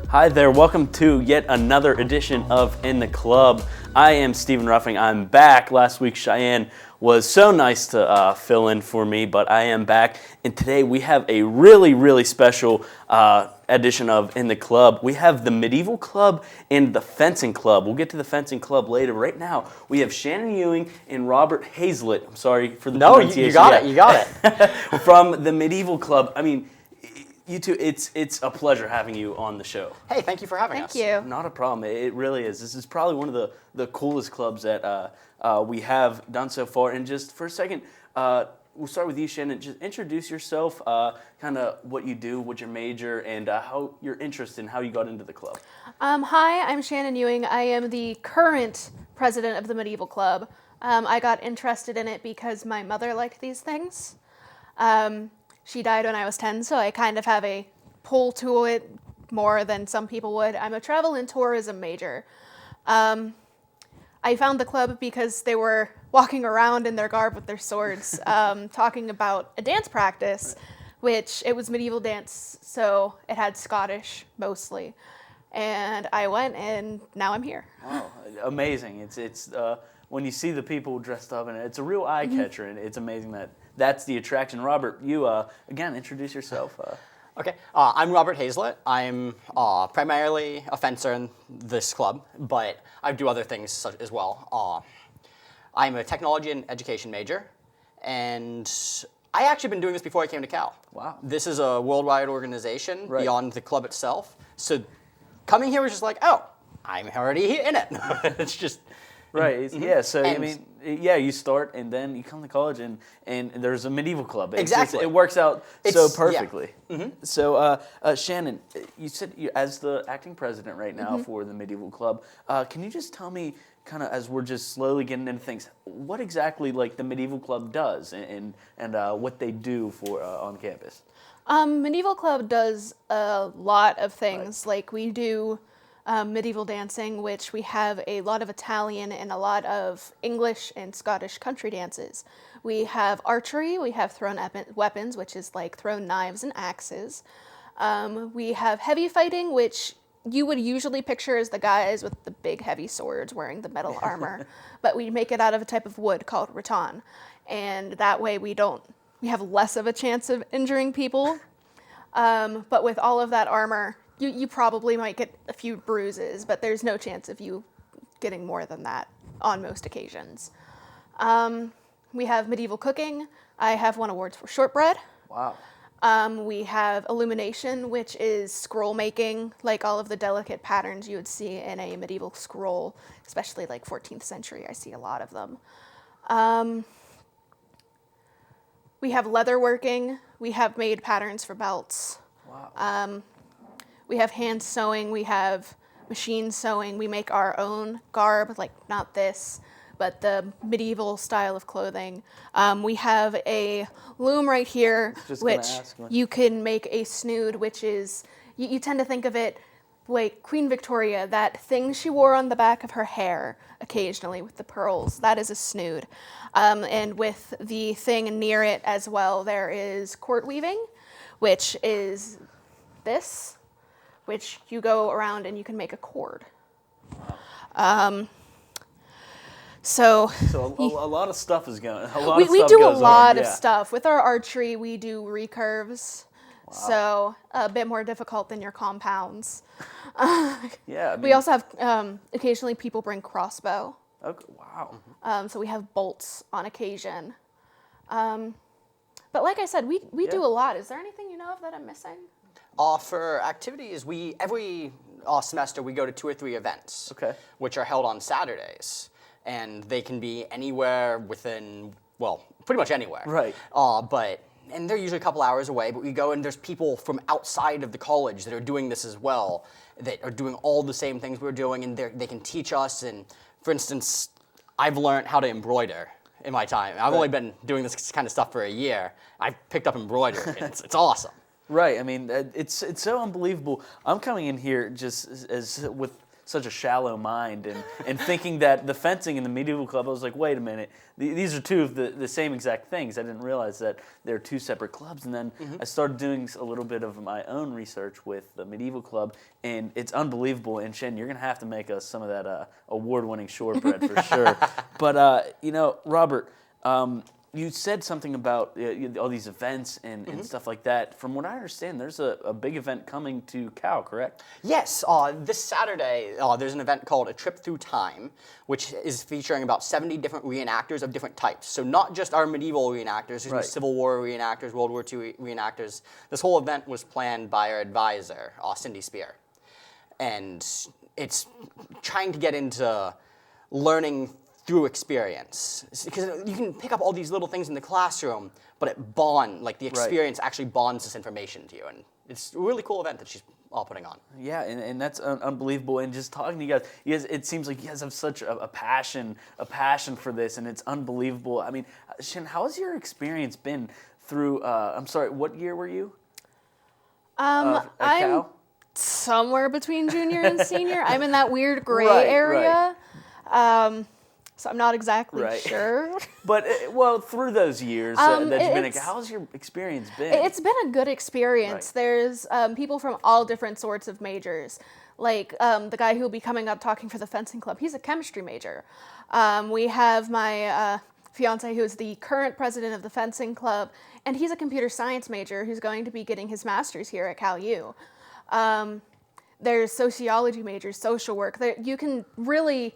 Hi there, welcome to yet another edition of In the Club. I am Stephen Ruffing. I'm back. Last week Cheyenne was so nice to fill in for me, but I am back. And today we have a really special edition of In the Club. We have the Medieval Club and the Fencing Club. We'll get to the Fencing Club later. Right now, we have Shannon Ewing and Robert Hazlett. I'm sorry for the pronunciation. No, you got it. From the Medieval Club. I mean, you two, it's a pleasure having you on the show. Hey, thank you for having us. Thank you. Not a problem. It really is. This is probably one of the coolest clubs that we have done so far. And just for a second, we'll start with you, Shannon. Just introduce yourself, kind of what you do, what's your major, and how your interest in how you got into the club. Hi, I'm Shannon Ewing. I am the current president of the Medieval Club. I got interested in it because my mother liked these things. She died when I was 10, so I kind of have a pull to it more than some people would. I'm a travel and tourism major. I found the club because they were walking around in their garb with their swords, talking about a dance practice, which it was medieval dance, so it had Scottish mostly. And I went, and now I'm here. Wow, amazing. It's when you see the people dressed up, and it's a real eye catcher, and it's amazing that's the attraction. Robert, you, again, introduce yourself. Okay, I'm Robert Hazlett. I'm primarily a fencer in this club, but I do other things as well. I'm a technology and education major, and I actually been doing this before I came to Cal. Wow. This is a worldwide organization Right. beyond the club itself. So coming here was just like, oh, I'm already in it. It's just... Right. Yeah. So I And- mean, yeah, you start and then you come to college and there's a medieval club. Exactly. It works out so It's- yeah. perfectly. So Shannon, you said you as the acting president right now for the medieval club. Can you just tell me, kind of as we're just slowly getting into things, what exactly like the medieval club does and what they do for on campus? Medieval Club does a lot of things. Like we do medieval dancing, which we have a lot of Italian and a lot of English and Scottish country dances. We have archery, we have thrown weapons, which is like thrown knives and axes. We have heavy fighting, which you would usually picture as the guys with the big heavy swords wearing the metal armor, but we make it out of a type of wood called rattan. And that way we have less of a chance of injuring people. But with all of that armor, you probably might get a few bruises, but there's no chance of you getting more than that on most occasions. We have medieval cooking. I have won awards for shortbread. Wow. We have illumination, which is scroll making, like all of the delicate patterns you would see in a medieval scroll, especially like 14th century. I see a lot of them. We have leatherworking. We have made patterns for belts. Wow. We have hand sewing, we have machine sewing, we make our own garb, like not this, but the medieval style of clothing. We have a loom right here, Just gonna which ask. you can make a snood, which is, you tend to think of it like Queen Victoria, that thing she wore on the back of her hair occasionally with the pearls, that is a snood. And with the thing near it as well, there is cord weaving, which is this, which you go around and you can make a cord. So So a lot of stuff is going. we do a lot of stuff. With our archery, we do recurves. Wow. So a bit more difficult than your compounds. Yeah. I mean, We also have, occasionally people bring crossbow. okay, wow. So we have bolts on occasion. But like I said, we do Yeah. a lot. Is there anything you know of that I'm missing? For activities, every semester we go to 2 or 3 events, Okay. which are held on Saturdays, and they can be anywhere within, well, pretty much anywhere. Right. And they're usually a couple hours away, but we go and there's people from outside of the college that are doing this as well, that are doing all the same things we're doing, and they can teach us. And for instance, I've learned how to embroider in my time. I've only been doing this kind of stuff for a year. I've picked up embroidery. It's awesome. Right. I mean, it's so unbelievable. I'm coming in here just as with such a shallow mind, and thinking that the fencing and the medieval club, I was like, wait a minute, these are two of the same exact things. I didn't realize that they're two separate clubs. And then I started doing a little bit of my own research with the medieval club, and it's unbelievable. And Shen, you're gonna have to make us some of that award-winning shortbread for sure. But Robert. You said something about all these events and stuff like that. From what I understand, there's a big event coming to Cal, correct? Yes, this Saturday there's an event called A Trip Through Time, which is featuring about 70 different reenactors of different types. So not just our medieval reenactors, there's gonna be Civil War reenactors, World War II reenactors. This whole event was planned by our advisor, Cindy Spear. And it's trying to get into learning through experience, because you can pick up all these little things in the classroom, but the experience actually bonds this information to you, and it's a really cool event that she's all putting on. Yeah, and that's unbelievable. And just talking to you guys, it seems like you guys have such a passion for this, and it's unbelievable. I mean, Shen, how has your experience been through? I'm sorry, what year were you? I'm Cal? somewhere between junior and senior. I'm in that weird gray area. So I'm not exactly sure. But, through those years that you've been at Cal, how's your experience been? It's been a good experience. There's people from all different sorts of majors. Like the guy who will be coming up talking for the fencing club, he's a chemistry major. We have my fiance who's the current president of the fencing club, and he's a computer science major who's going to be getting his master's here at Cal U. There's sociology majors, social work. You can really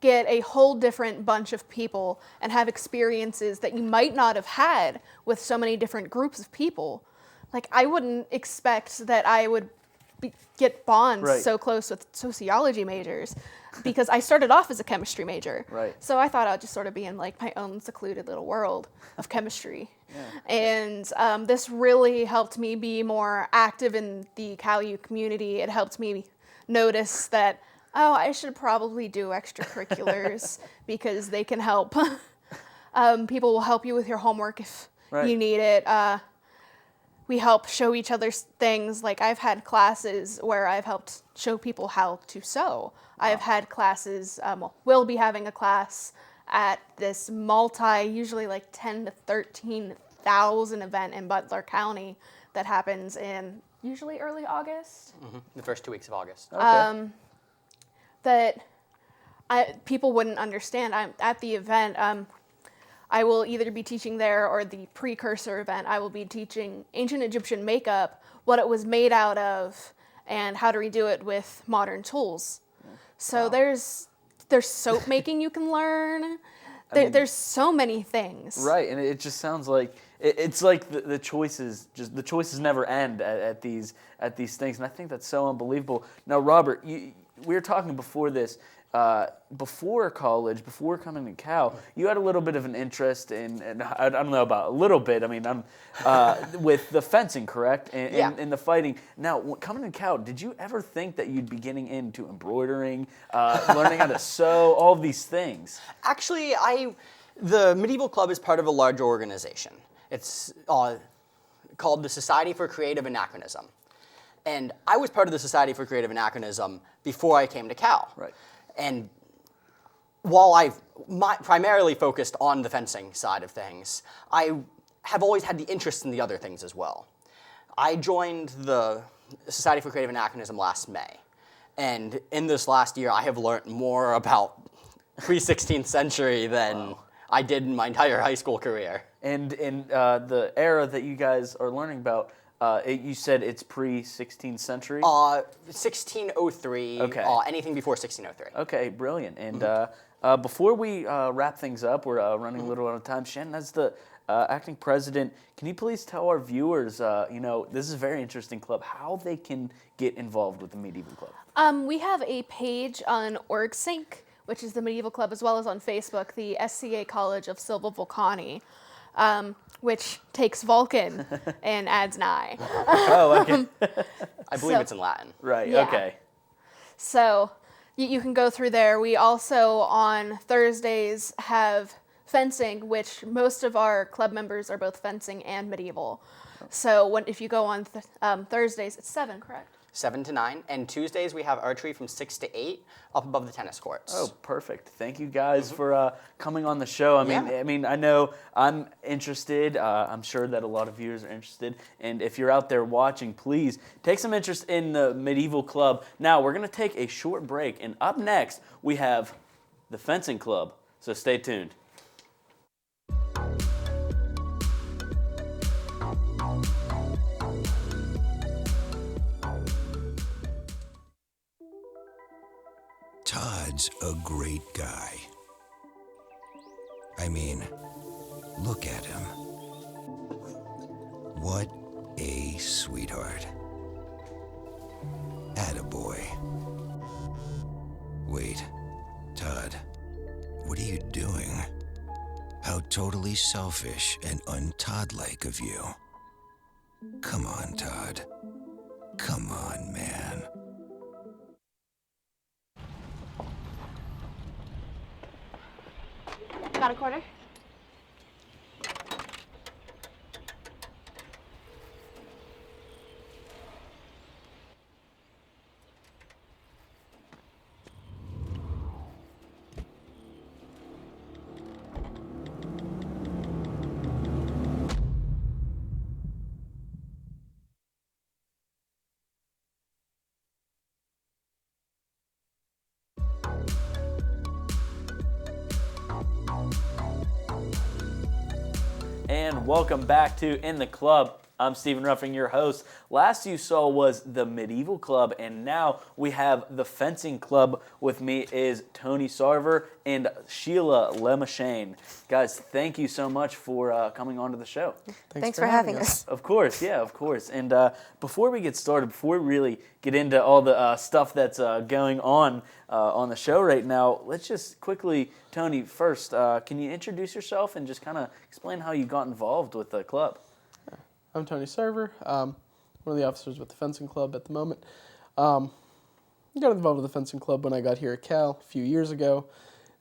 get a whole different bunch of people and have experiences that you might not have had with so many different groups of people. Like, I wouldn't expect that I would get bonds so close with sociology majors, because I started off as a chemistry major. So I thought I'd just sort of be in like my own secluded little world of chemistry. And this really helped me be more active in the Cal U community. It helped me notice that, I should probably do extracurriculars because they can help. People will help you with your homework if you need it. We help show each other things. Like, I've had classes where I've helped show people how to sew. I've had classes, we'll be having a class at this usually like 10 to 13,000 event in Butler County that happens in usually early August. The first 2 weeks of August. That people wouldn't understand. I'm at the event. I will either be teaching there, or the precursor event, I will be teaching ancient Egyptian makeup, what it was made out of, and how to redo it with modern tools. So there's soap making you can learn. There's so many things. Right, and it just sounds like it's like the choices never end at these things, and I think that's so unbelievable. Now, Robert, we were talking before this, before college, before coming to Cal, you had a little bit of an interest in I don't know about a little bit. I mean, with the fencing, correct? And the fighting. Now, coming to Cal, did you ever think that you'd be getting into embroidering, learning how to sew, all of these things? Actually, the Medieval Club is part of a larger organization. It's called the Society for Creative Anachronism. And I was part of the Society for Creative Anachronism before I came to Cal. And while I've primarily focused on the fencing side of things, I have always had the interest in the other things as well. I joined the Society for Creative Anachronism last May. And in this last year, I have learned more about pre-16th century than I did in my entire high school career. And in the era that you guys are learning about, you said it's pre-16th century? 1603, anything before 1603. Okay, brilliant. And before we wrap things up, we're running a little out of time. Shannon, as the acting president, can you please tell our viewers, this is a very interesting club, how they can get involved with the Medieval Club? We have a page on OrgSync, which is the Medieval Club, as well as on Facebook, the SCA College of Silva Vulcani. Which takes Vulcan and adds an I. Okay. I believe it's in Latin. Right, yeah. Okay. So you can go through there. We also, on Thursdays, have fencing, which most of our club members are both fencing and medieval. So if you go on Thursdays, it's 7, correct? 7 to 9. And Tuesdays we have archery from 6 to 8 up above the tennis courts. Oh, perfect. Thank you guys for coming on the show. I mean, I know I'm interested. I'm sure that a lot of viewers are interested. And if you're out there watching, please take some interest in the Medieval Club. Now, we're going to take a short break. And up next, we have the Fencing Club. So stay tuned. Todd's a great guy. I mean, look at him. What a sweetheart. Attaboy. Wait, Todd, what are you doing? How totally selfish and un-Todd-like of you. Come on, Todd. Come on, man. Got a quarter? And welcome back to In the Club. I'm Stephen Ruffing, your host. Last you saw was the Medieval Club, and now we have the Fencing Club. With me is Tony Sarver and Sheila Lemachane. Guys, thank you so much for coming on to the show. Thanks for having us. Of course, yeah, of course. And before we get started, before we really get into all the stuff that's going on the show right now, let's just quickly, Tony, first, can you introduce yourself and just kind of explain how you got involved with the club? I'm Tony Sarver, one of the officers with the Fencing Club at the moment. I got involved with the Fencing Club when I got here at Cal a few years ago,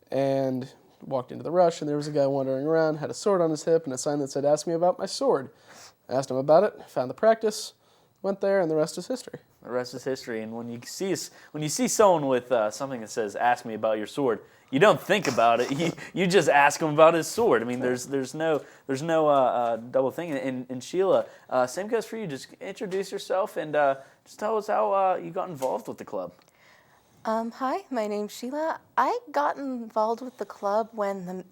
and walked into the rush, and there was a guy wandering around, had a sword on his hip, and a sign that said, "Ask me about my sword." I asked him about it, found the practice, went there, and the rest is history. The rest is history. And when you see someone with something that says "Ask me about your sword," you don't think about it. You just ask him about his sword. I mean, there's no double thing. And Sheila, same goes for you. Just introduce yourself and just tell us how you got involved with the club. Hi, my name's Sheila. I got involved with the club when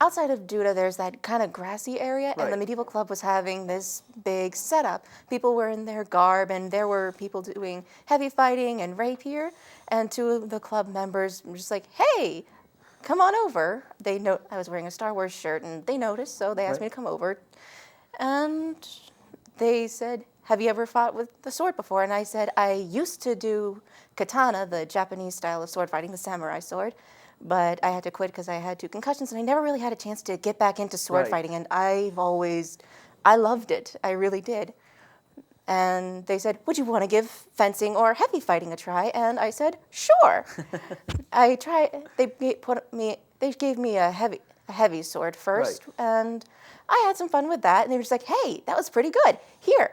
outside of Duda, there's that kind of grassy area, Right. and the Medieval Club was having this big setup. People were in their garb, and there were people doing heavy fighting and rapier, and two of the club members were just like, "Hey, come on over." They know I was wearing a Star Wars shirt, and they noticed, so they asked me to come over. And they said, "Have you ever fought with the sword before?" And I said, "I used to do katana, the Japanese style of sword fighting, the samurai sword. But I had to quit because I had 2 concussions, and I never really had a chance to get back into sword Right. fighting. And I loved it. I really did." And they said, "Would you want to give fencing or heavy fighting a try?" And I said, "Sure." I tried. They gave me a heavy sword first, Right. and I had some fun with that. And they were just like, "Hey, that was pretty good. Here."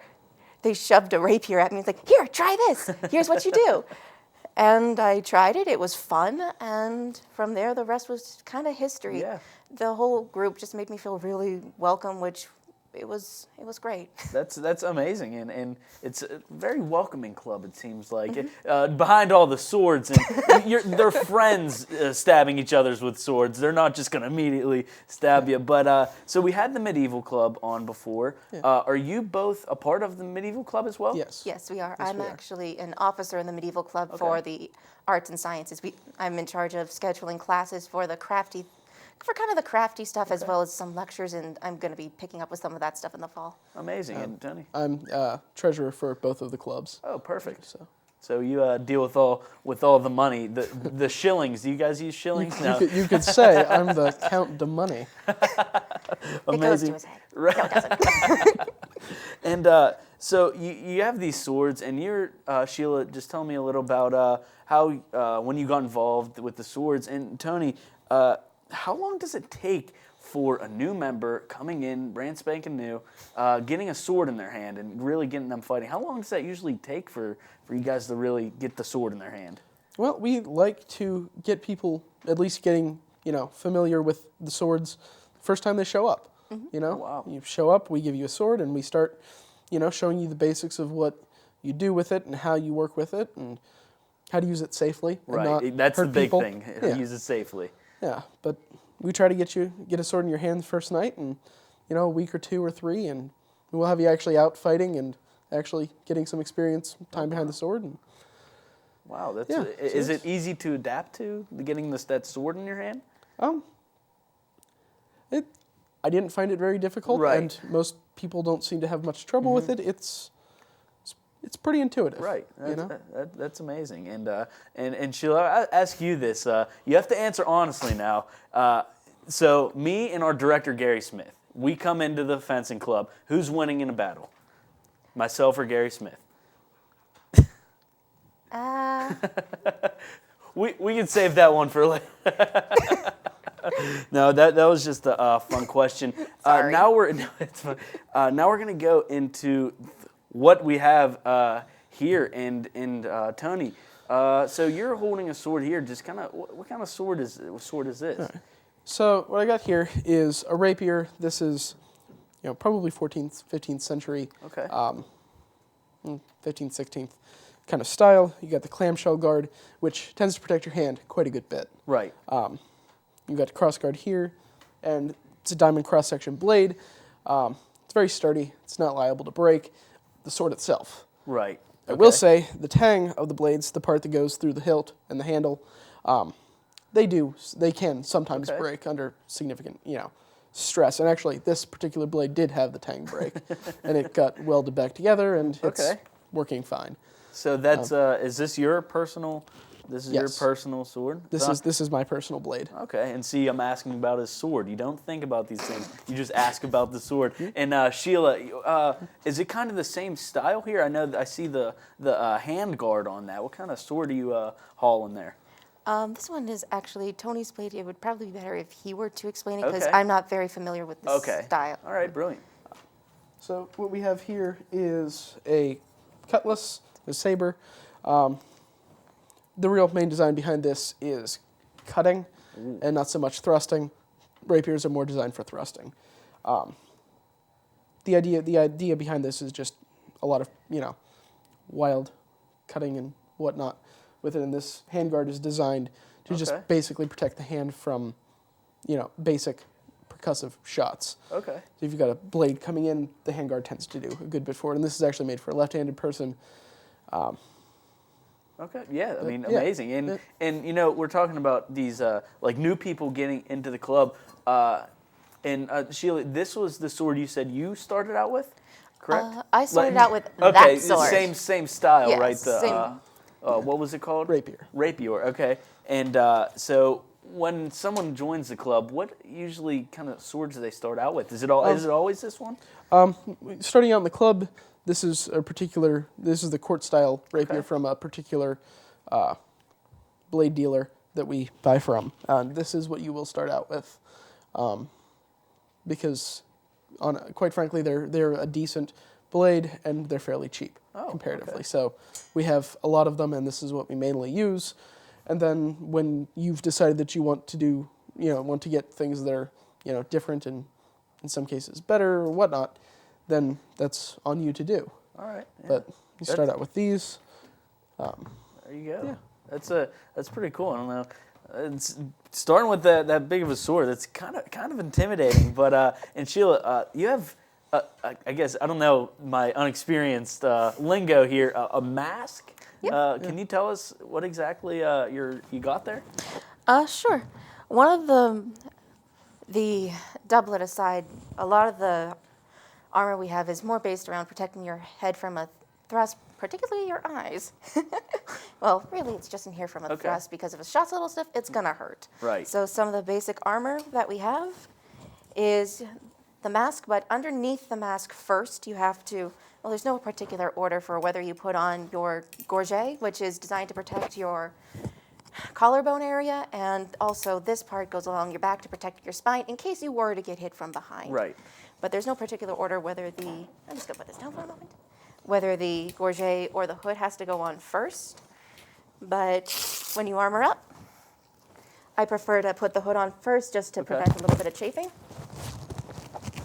They shoved a rapier at me. It's like, "Here, try this. Here's what you do." And I tried it. It was fun, and from there, the rest was kind of history. Yeah. The whole group just made me feel really welcome, which it was great. That's amazing, and it's a very welcoming club. It seems like behind all the swords, and they're friends stabbing each other with swords. They're not just going to immediately stab you. But so we had the Medieval Club on before. Are you both a part of the Medieval Club as well? Yes. Yes, we are. Yes, I'm we are. actually an officer in the Medieval Club for the arts and sciences. I'm in charge of scheduling classes for the crafty stuff, as well as some lectures, and I'm going to be picking up with some of that stuff in the fall. Amazing, and Tony. I'm treasurer for both of the clubs. Oh, perfect. So So you deal with all the money, the shillings. Do you guys use shillings? No. you could say I'm the Count de Money. It goes to his head. Right. No, it doesn't. And so you have these swords, and you're, Sheila, just tell me a little about how, when you got involved with the swords. And Tony, how long does it take for a new member coming in, brand spanking new, getting a sword in their hand and really getting them fighting? How long does that usually take for you guys to really get the sword in their hand? Well, we like to get people at least getting, familiar with the swords first time they show up. Wow. You show up, we give you a sword, and we start, showing you the basics of what you do with it and how you work with it and how to use it safely. And Right. not That's the hurt big people. thing. Yeah. Use it safely. Yeah, but we try to get a sword in your hand the first night, and a week or 2 or 3, and we'll have you actually out fighting and actually getting some experience time behind the sword. And Wow. That's Yeah, is so it easy to adapt to getting that sword in your hand? I didn't find it very difficult, Right. and most people don't seem to have much trouble with it. It's pretty intuitive, Right. you know. That's amazing. And Sheila, I ask you this. You have to answer honestly now. So me and our director Gary Smith, we come into the fencing club. Who's winning in a battle? Myself or Gary Smith? We can save that one for later. No, that was just a fun question. Sorry. Now we're it's fine. Now we're gonna go into what we have here, and Tony. So you're holding a sword here. Just kind of what kind of sword is this? So what I got here is a rapier. This is, probably 14th, 15th century, Okay. 15th, 16th kind of style. You got the clamshell guard, which tends to protect your hand quite a good bit. Right. You've got the cross guard here, and it's a diamond cross-section blade. It's very sturdy. It's not liable to break. The sword itself. Right. I will Okay. say the tang of the blades, the part that goes through the hilt and the handle, they can sometimes Okay. break under significant, stress. And actually, this particular blade did have the tang break, and it got welded back together, and it's Okay. working fine. So that's is this your personal? This is your Yes. personal sword. This is my personal blade. Okay, and see, I'm asking about his sword. You don't think about these things. You just ask about the sword. And Sheila, is it kind of the same style here? I know I see the hand guard on that. What kind of sword do you haul in there? This one is actually Tony's blade. It would probably be better if he were to explain it because Okay. I'm not very familiar with this Okay. style. All right, brilliant. So what we have here is a cutlass, a saber. The real main design behind this is cutting and not so much thrusting. Rapiers are more designed for thrusting. The idea behind this is just a lot of, wild cutting and whatnot with it. And this handguard is designed to Okay. just basically protect the hand from, basic percussive shots. Okay. So if you've got a blade coming in, the handguard tends to do a good bit for it. And this is actually made for a left-handed person. Okay. Yeah. I mean, yeah. amazing. And we're talking about these like new people getting into the club. And Sheila, this was the sword you said you started out with, correct? I started Like- out with okay, that sword. same style, Yes, right? same. What was it called? Rapier. Rapier. Okay. And so when someone joins the club, what usually kind of swords do they start out with? Is it always this one? Starting out in the club, this is the court style rapier Okay. from a particular blade dealer that we buy from. This is what you will start out with, because, quite frankly, they're a decent blade and they're fairly cheap comparatively. okay. So we have a lot of them, and this is what we mainly use. And then when you've decided that you want to do, want to get things that are, different and in some cases better or whatnot, then that's on you to do. All right. Yeah. But you start out with these. There you go. Yeah. That's pretty cool. I don't know. It's starting with that big of a sword. That's kind of intimidating. But and Sheila, you have I guess I don't know my unexperienced lingo here. A mask. Can you tell us what exactly you got there? Sure. One of the doublet aside, a lot of the armor we have is more based around protecting your head from a thrust, particularly your eyes. Well, really, it's just in here from a Okay. thrust because if it shots a little stiff, it's gonna hurt. Right. So some of the basic armor that we have is the mask, but underneath the mask first, you have to. Well, there's no particular order for whether you put on your gorget, which is designed to protect your collarbone area, and also this part goes along your back to protect your spine in case you were to get hit from behind. Right. But there's no particular order whether I'm just gonna put this down for a moment, whether the gorget or the hood has to go on first. But when you armor up, I prefer to put the hood on first just to prevent a little bit of chafing.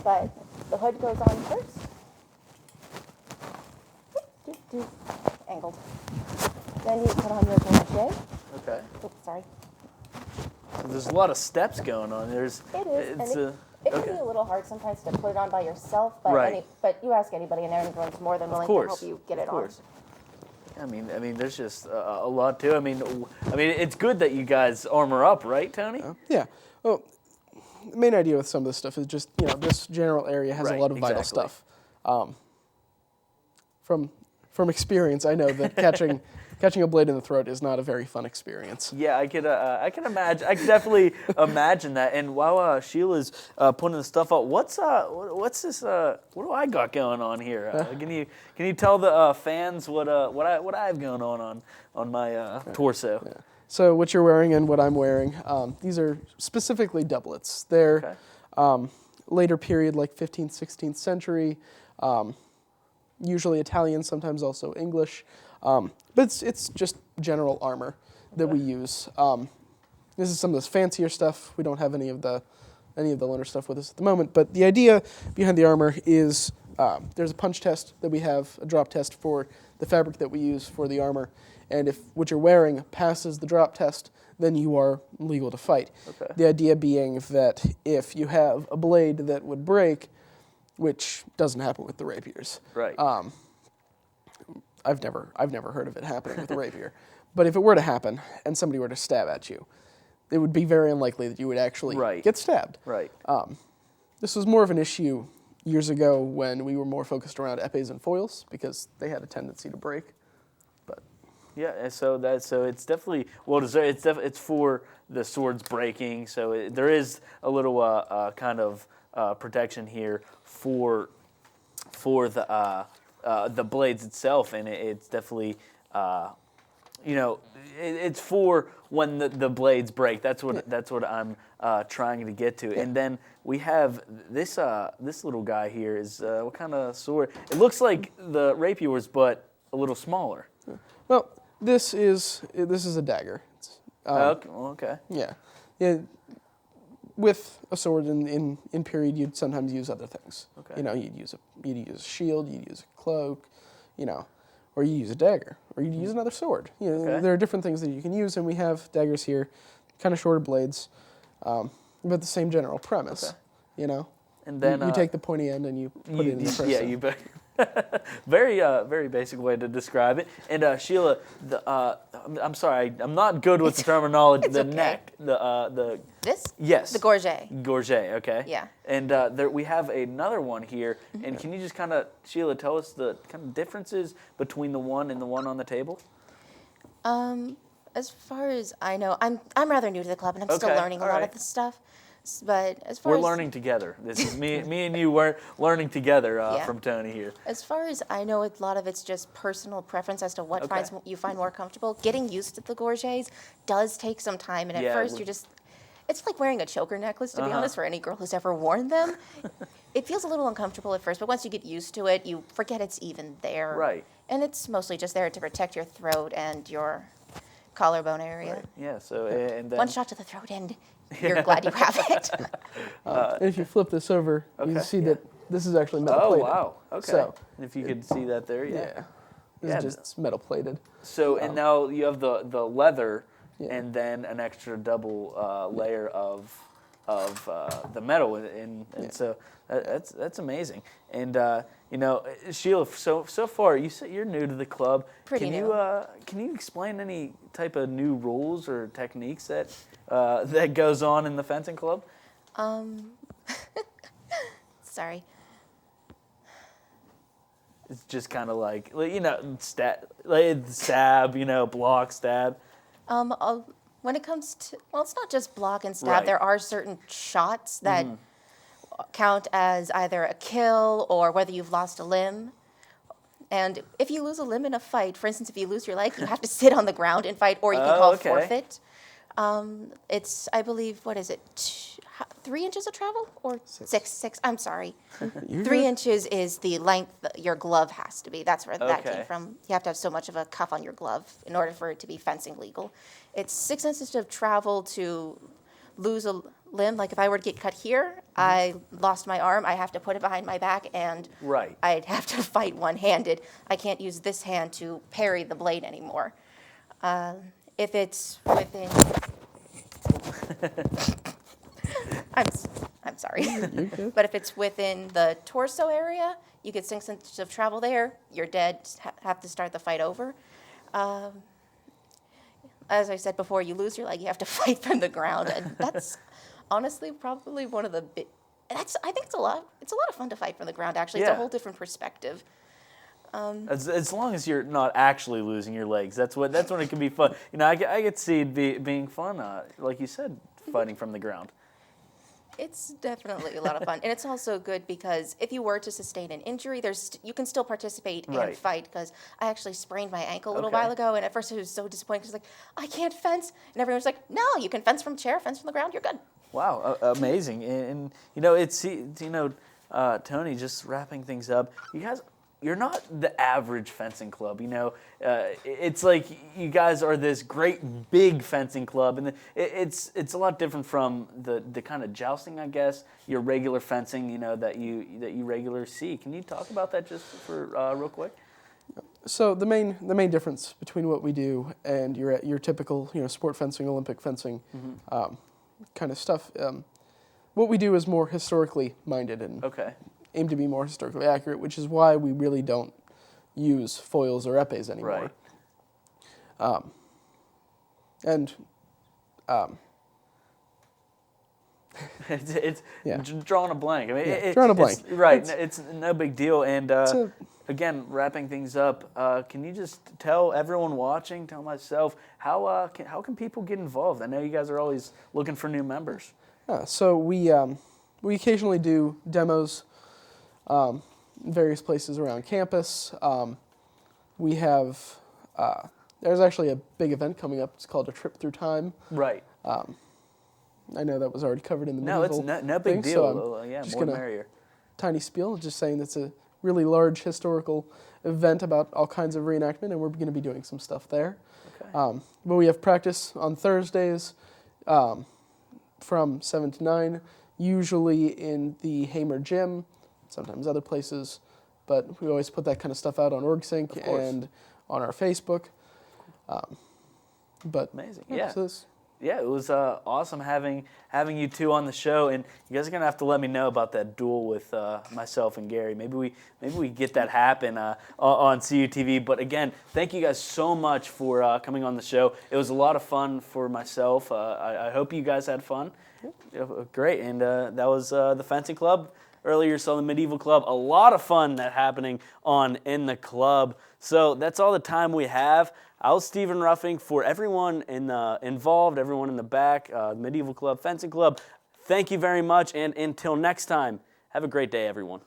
But the hood goes on first. Angled. Then you put on your gorget. Okay. Oops, sorry. There's a lot of steps going on. It is. And It's it can be a little hard sometimes to put it on by yourself, but Right. but you ask anybody and everyone's more than willing to help you get it on. I mean, there's just a lot to. I mean, it's good that you guys armor up, right, Tony? Yeah. Well, the main idea with some of this stuff is just, this general area has Right, a lot of vital exactly. stuff. From experience, I know that catching a blade in the throat is not a very fun experience. Yeah, I can imagine. I can definitely imagine that. And while Sheila's putting the stuff up, what's this? What do I got going on here? Can you tell the fans what I have going on my torso? Yeah. So what you're wearing and what I'm wearing, these are specifically doublets. They're later period, like 15th, 16th century, usually Italian, sometimes also English. But it's just general armor that we use. This is some of this fancier stuff. We don't have any of the loaner stuff with us at the moment. But the idea behind the armor is there's a punch test that we have, a drop test for the fabric that we use for the armor. And if what you're wearing passes the drop test, then you are legal to fight. Okay. The idea being that if you have a blade that would break, which doesn't happen with the rapiers. Right. I've never heard of it happening with a rapier. But if it were to happen and somebody were to stab at you, it would be very unlikely that you would actually get stabbed. Right. This was more of an issue years ago when we were more focused around épées and foils because they had a tendency to break. But Yeah, and so it's definitely it's for the swords breaking. So there is a little kind of protection here for the blades itself, and it's definitely it's for when the blades break. That's what I'm trying to get to. And then we have this little guy here is what kind of sword? It looks like the rapiers, but a little smaller. well, this is a dagger. It's, Okay. Yeah. With a sword in period, you'd sometimes use other things. Okay. You'd use a shield, you'd use a cloak, or you use a dagger, or you'd use another sword. Okay. There are different things that you can use, and we have daggers here, kind of shorter blades, but the same general premise. And then you take the pointy end and you put it in the person. Yeah, you bet. Very basic way to describe it. And Sheila, I'm sorry, I'm not good with the terminology. It's the okay. neck, the This? yes, The gorget. gorget. Okay. Yeah. And there we have another one here. And can you just kind of, Sheila, tell us the kind of differences between the one and the one on the table? As far as I know, I'm rather new to the club and I'm still Okay, learning a all lot right. of this stuff. But as far We're as learning together. This is me and you. We're learning together Yeah. from Tony here. As far as I know, a lot of it's just personal preference as to what Okay. you find more comfortable. Getting used to the gorgets does take some time, and at Yeah, first we- it's like wearing a choker necklace, to be honest, for any girl who's ever worn them. It feels a little uncomfortable at first, but once you get used to it, you forget it's even there. Right. And it's mostly just there to protect your throat and your collarbone area. Yeah. So and then One shot to the throat, and you're glad you have it. And if you flip this over, you Okay, can see yeah. that this is actually metal oh plated. wow. Okay. So, And if you could see that there, yeah. This Yeah, is just metal plated. So and now you have the leather, Yeah. and then an extra double layer of the metal, and so that's amazing. And Sheila, so far you said you're new to the club. Pretty can new. Can you explain any type of new rules or techniques that goes on in the fencing club? Sorry. It's just kind of like stab, block, stab. When it comes to, well, it's not just block and stab. Right. There are certain shots that count as either a kill or whether you've lost a limb. And if you lose a limb in a fight, for instance, if you lose your leg, you have to sit on the ground and fight, or you can call okay. forfeit. It's, I believe, what is it, 3 inches of travel? Or six, I'm sorry. 3 inches is the length that your glove has to be. That's where that Okay. came from. You have to have so much of a cuff on your glove in order for it to be fencing legal. It's 6 inches of travel to lose a limb. Like if I were to get cut here, I lost my arm, I have to put it behind my back, and Right. I'd have to fight one-handed. I can't use this hand to parry the blade anymore. If it's within... I'm sorry. But if it's within the torso area, you get 6 inches of travel there, you're dead, have to start the fight over. As I said before, you lose your leg, you have to fight from the ground, and that's honestly probably one of the I think it's a lot of fun to fight from the ground, actually. It's a Yeah. whole different perspective. As long as you're not actually losing your legs, that's when it can be fun. You know, I could see it being fun, like you said, fighting from the ground. It's definitely a lot of fun, and it's also good because if you were to sustain an injury, you can still participate and Right. fight. Because I actually sprained my ankle a little Okay. while ago, and at first it was so disappointing because like I can't fence, and everyone was like, "No, you can fence from chair, fence from the ground, you're good." Wow, amazing. And you know, Tony, just wrapping things up, you guys, you're not the average fencing club, you know. It's like you guys are this great big fencing club, and it's a lot different from the kind of jousting, I guess, your regular fencing, you know, that you regularly see. Can you talk about that just for real quick? So the main difference between what we do and your typical sport fencing, Olympic fencing, kind of stuff. What we do is more historically minded and Okay. aim to be more historically accurate, which is why we really don't use foils or epes anymore. Right. And It's Yeah. drawing a blank. I mean, drawing a blank. Right. It's no big deal. And a- again, wrapping things up, can you just tell everyone watching, tell myself, how can people get involved? I know you guys are always looking for new members. so we occasionally do demos in various places around campus. We have there's actually a big event coming up. It's called A Trip Through Time. Right. I know that was already covered in the No, it's medieval no big thing, deal. so I'm Yeah, just more the gonna- merrier. tiny spiel, just saying that's a really large historical event about all kinds of reenactment, and we're going to be doing some stuff there. Okay. But we have practice on Thursdays from 7 to 9, usually in the Hamer Gym, sometimes other places, but we always put that kind of stuff out on OrgSync Of course. and on our Facebook. But Amazing. Yeah. so this- Yeah, it was awesome having you two on the show, and you guys are gonna have to let me know about that duel with myself and Gary. Maybe we get that happen on CUTV. But again, thank you guys so much for coming on the show. It was a lot of fun for myself. I hope you guys had fun. Yeah, great, and that was the fencing club. Earlier, you saw the medieval club. A lot of fun that happening on in the club. So that's all the time we have. I was Stephen Ruffing. For everyone involved, everyone in the back, Medieval Club, Fencing Club, thank you very much. And until next time, have a great day, everyone.